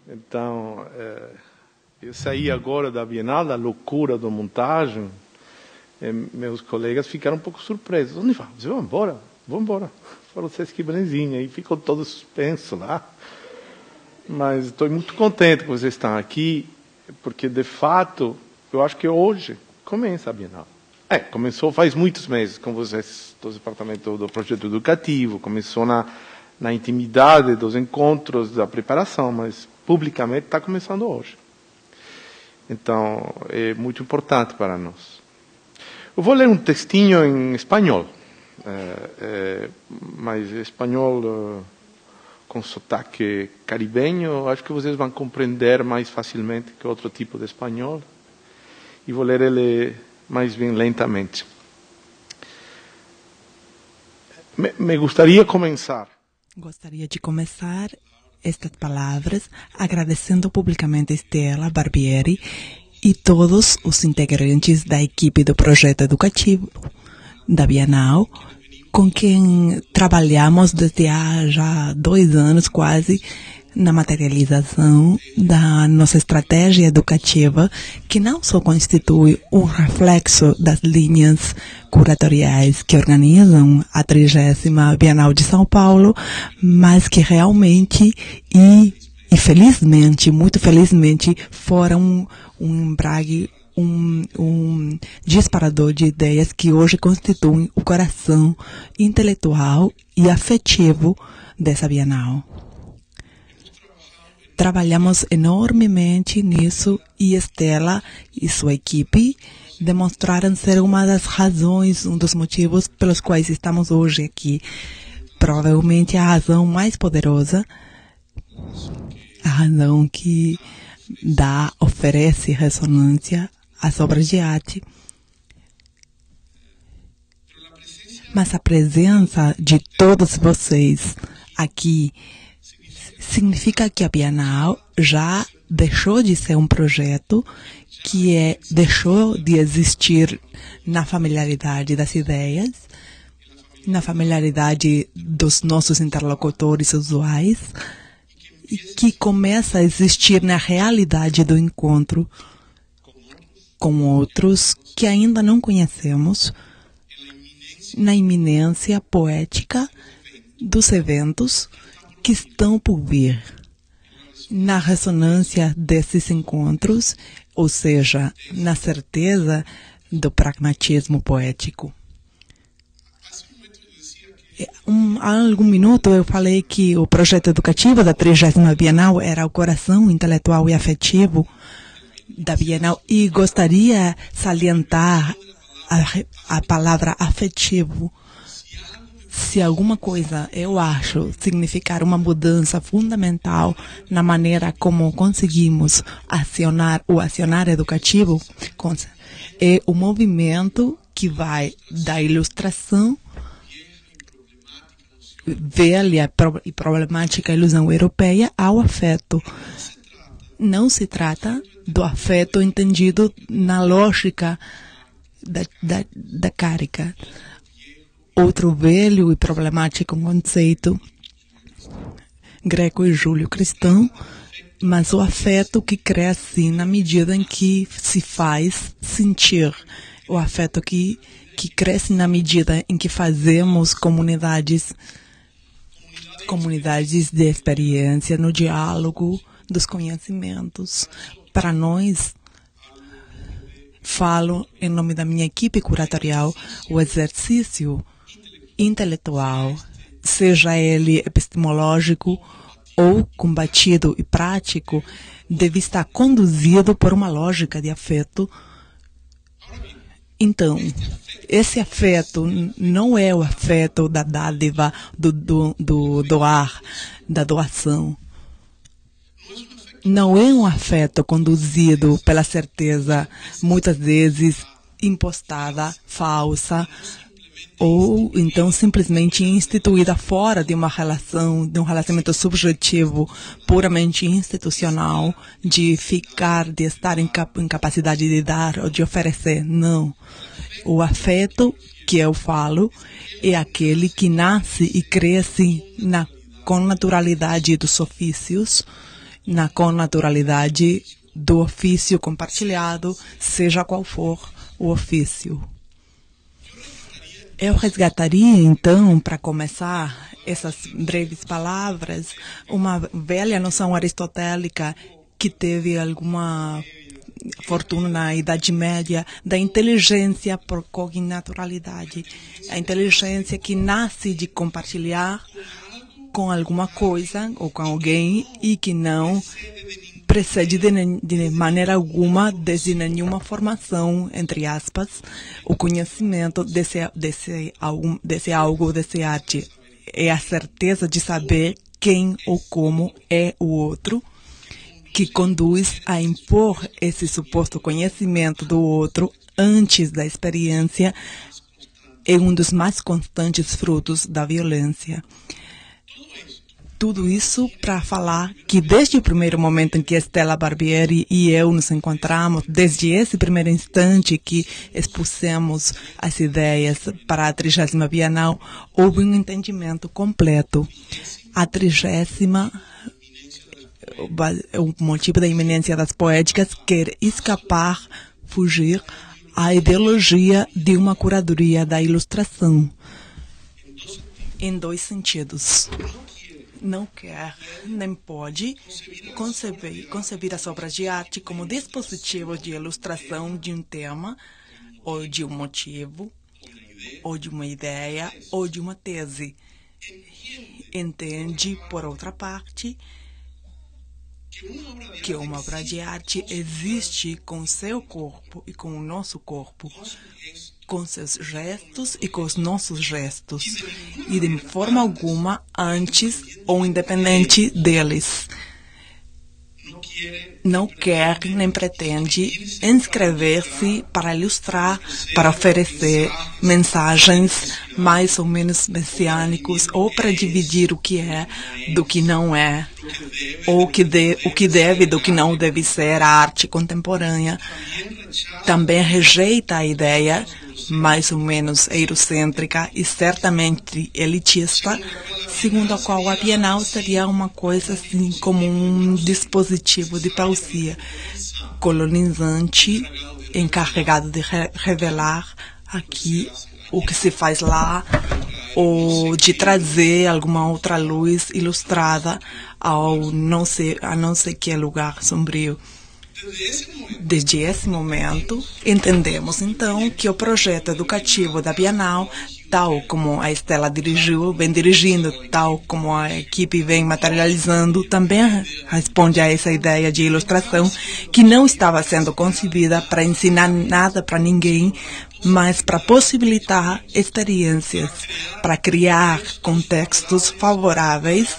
Então, eu saí agora da Bienal, da loucura da montagem, e meus colegas ficaram um pouco surpresos. Onde vai? Você vai embora? Vou embora. Foram vocês que brenzinha. E ficou todo suspenso lá. Mas estou muito contente que vocês estão aqui, porque, de fato, eu acho que hoje começa a Bienal. Começou faz muitos meses com vocês, do departamento do projeto educativo, começou na intimidade dos encontros, da preparação, mas publicamente está começando hoje. Então, é muito importante para nós. Eu vou ler um textinho em espanhol, mas espanhol com sotaque caribenho, acho que vocês vão compreender mais facilmente que outro tipo de espanhol. E vou ler ele mais bem lentamente. Me gostaria de começar estas palavras agradecendo publicamente Estela Barbieri e todos os integrantes da equipe do projeto educativo da Bienal, com quem trabalhamos desde há já 2 anos quase na materialização da nossa estratégia educativa, que não só constitui um reflexo das linhas curatoriais que organizam a 30ª Bienal de São Paulo, mas que realmente e felizmente, muito felizmente, foram um embrague, um disparador de ideias que hoje constituem o coração intelectual e afetivo dessa Bienal. Trabalhamos enormemente nisso e Estela e sua equipe demonstraram ser uma das razões, um dos motivos pelos quais estamos hoje aqui. Provavelmente a razão mais poderosa, a razão que oferece ressonância às obras de arte. Mas a presença de todos vocês aqui significa que a Bienal já deixou de ser um projeto que deixou de existir na familiaridade das ideias, na familiaridade dos nossos interlocutores usuais, e que começa a existir na realidade do encontro com outros que ainda não conhecemos, na iminência poética dos eventos que estão por vir, na ressonância desses encontros, ou seja, na certeza do pragmatismo poético. Há algum minuto eu falei que o projeto educativo da 30ª Bienal era o coração intelectual e afetivo da Bienal, e gostaria de salientar a palavra afetivo. Se alguma coisa, eu acho, significar uma mudança fundamental na maneira como conseguimos acionar o acionar educativo, é o movimento que vai da ilustração velha e problemática ilusão europeia ao afeto. Não se trata do afeto entendido na lógica da carica. Outro velho e problemático conceito greco e júlio-cristão, mas o afeto que cresce na medida em que se faz sentir. O afeto que cresce na medida em que fazemos comunidades de experiência, no diálogo dos conhecimentos. Para nós, falo em nome da minha equipe curatorial, o exercício intelectual, seja ele epistemológico ou combatido e prático, deve estar conduzido por uma lógica de afeto. Então, esse afeto não é o afeto da dádiva, do doar, da doação. Não é um afeto conduzido pela certeza, muitas vezes impostada, falsa, ou então simplesmente instituída fora de uma relação, de um relacionamento subjetivo, puramente institucional, de estar em capacidade de dar ou de oferecer. Não. O afeto que eu falo é aquele que nasce e cresce com naturalidade dos ofícios na connaturalidade do ofício compartilhado, seja qual for o ofício. Eu resgataria, então, para começar essas breves palavras, uma velha noção aristotélica que teve alguma fortuna na Idade Média, da inteligência por cognaturalidade. A inteligência que nasce de compartilhar com alguma coisa ou com alguém e que não precede de maneira alguma, desde nenhuma formação, entre aspas, o conhecimento desse algo, desse arte. É a certeza de saber quem ou como é o outro, que conduz a impor esse suposto conhecimento do outro antes da experiência, é um dos mais constantes frutos da violência. Tudo isso para falar que desde o primeiro momento em que Stella Barbieri e eu nos encontramos, desde esse primeiro instante que expusemos as ideias para a 30ª Bienal, houve um entendimento completo. A 30ª, o motivo da iminência das poéticas, quer escapar, fugir à ideologia de uma curadoria da ilustração. Em dois sentidos. Não quer, nem pode conceber as obras de arte como dispositivos de ilustração de um tema, ou de um motivo, ou de uma ideia, ou de uma tese. Entende, por outra parte, que uma obra de arte existe com o seu corpo e com o nosso corpo, com seus gestos e com os nossos gestos, e de forma alguma antes ou independente deles. Não quer nem pretende inscrever-se para ilustrar, para oferecer mensagens mais ou menos messiânicos, ou para dividir o que é do que não é, ou o que deve do que não deve ser a arte contemporânea. Também rejeita a ideia mais ou menos eurocêntrica e certamente elitista, segundo a qual a Bienal seria uma coisa assim como um dispositivo de pausia colonizante, encarregado de revelar aqui o que se faz lá, ou de trazer alguma outra luz ilustrada a não sei que lugar sombrio. Desde esse momento, entendemos então que o projeto educativo da Bienal, tal como a Stella vem dirigindo, tal como a equipe vem materializando, também responde a essa ideia de ilustração que não estava sendo concebida para ensinar nada para ninguém, mas para possibilitar experiências, para criar contextos favoráveis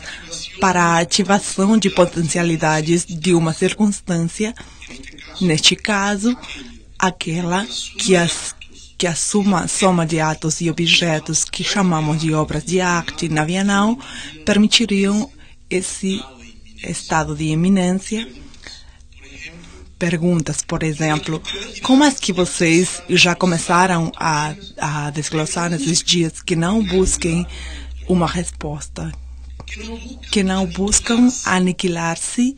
para a ativação de potencialidades de uma circunstância, neste caso, aquela que a soma de atos e objetos que chamamos de obras de arte na Bienal permitiriam esse estado de eminência. Perguntas, por exemplo, como é que vocês já começaram a desglossar nesses dias que não busquem uma resposta, que não buscam aniquilar-se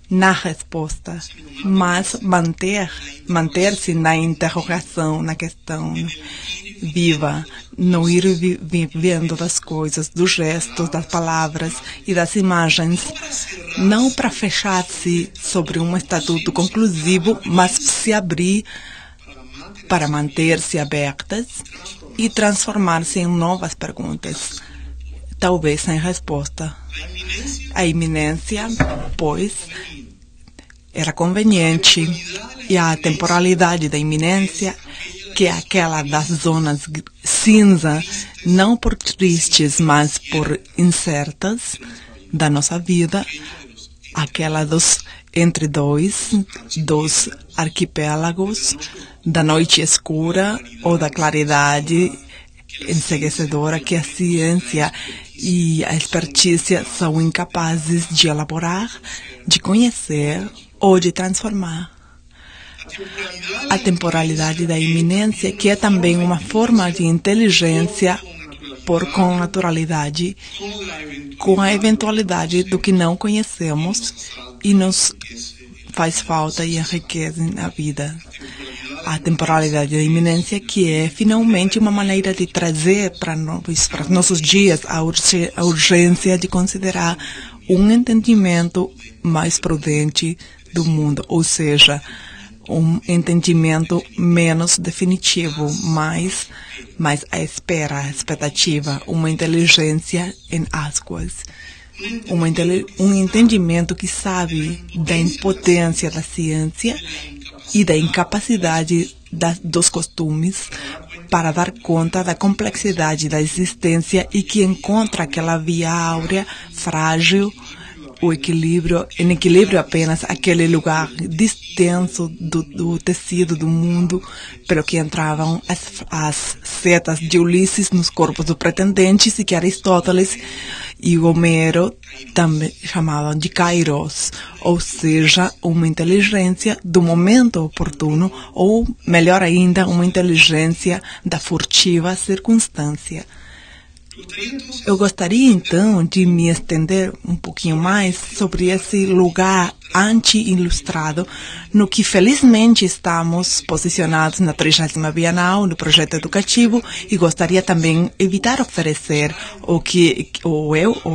na resposta, mas manter-se na interrogação, na questão viva, no ir vivendo das coisas, dos gestos, das palavras e das imagens, não para fechar-se sobre um estatuto conclusivo, mas se abrir para manter-se abertas e transformar-se em novas perguntas, talvez sem resposta. A iminência, pois, era conveniente, e a temporalidade da iminência, que é aquela das zonas cinza, não por tristes, mas por incertas da nossa vida, aquela entre dois arquipélagos, da noite escura ou da claridade enseguecedora que a ciência e a expertícia são incapazes de elaborar, de conhecer ou de transformar. A temporalidade da iminência, que é também uma forma de inteligência por connaturalidade, com a eventualidade do que não conhecemos e nos faz falta e enriquece a vida. A temporalidade da iminência, que é finalmente uma maneira de trazer para nossos dias a urgência de considerar um entendimento mais prudente do mundo, ou seja, um entendimento menos definitivo, mais a expectativa, uma inteligência em aspas. Um entendimento que sabe da impotência da ciência e da incapacidade dos costumes para dar conta da complexidade da existência e que encontra aquela via áurea frágil, em equilíbrio apenas aquele lugar distenso do tecido do mundo, pelo que entravam as setas de Ulisses nos corpos dos pretendentes e que Aristóteles e Homero também chamavam de kairos, ou seja, uma inteligência do momento oportuno, ou, melhor ainda, uma inteligência da furtiva circunstância. Eu gostaria, então, de me estender um pouquinho mais sobre esse lugar anti-ilustrado no que, felizmente, estamos posicionados na 30ª Bienal, no projeto educativo, e gostaria também evitar oferecer ou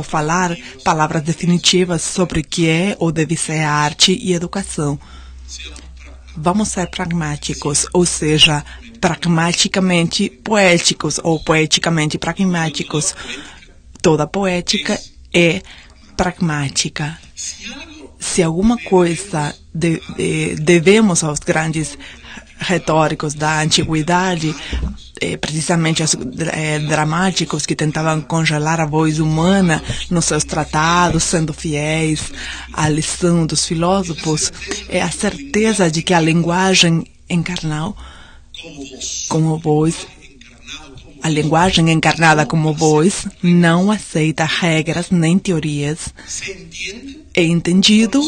falar palavras definitivas sobre o que é ou deve ser arte e educação. Vamos ser pragmáticos, ou seja, pragmaticamente poéticos ou poeticamente pragmáticos. Toda poética é pragmática. Se alguma coisa devemos aos grandes retóricos da antiguidade, precisamente aos dramáticos que tentavam congelar a voz humana nos seus tratados, sendo fiéis à lição dos filósofos, é a certeza de que a linguagem encarnada como voz não aceita regras nem teorias. É entendido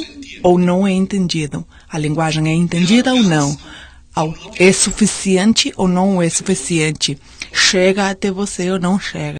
ou não é entendido? A linguagem é entendida ou não? É suficiente ou não é suficiente? Chega até você ou não chega?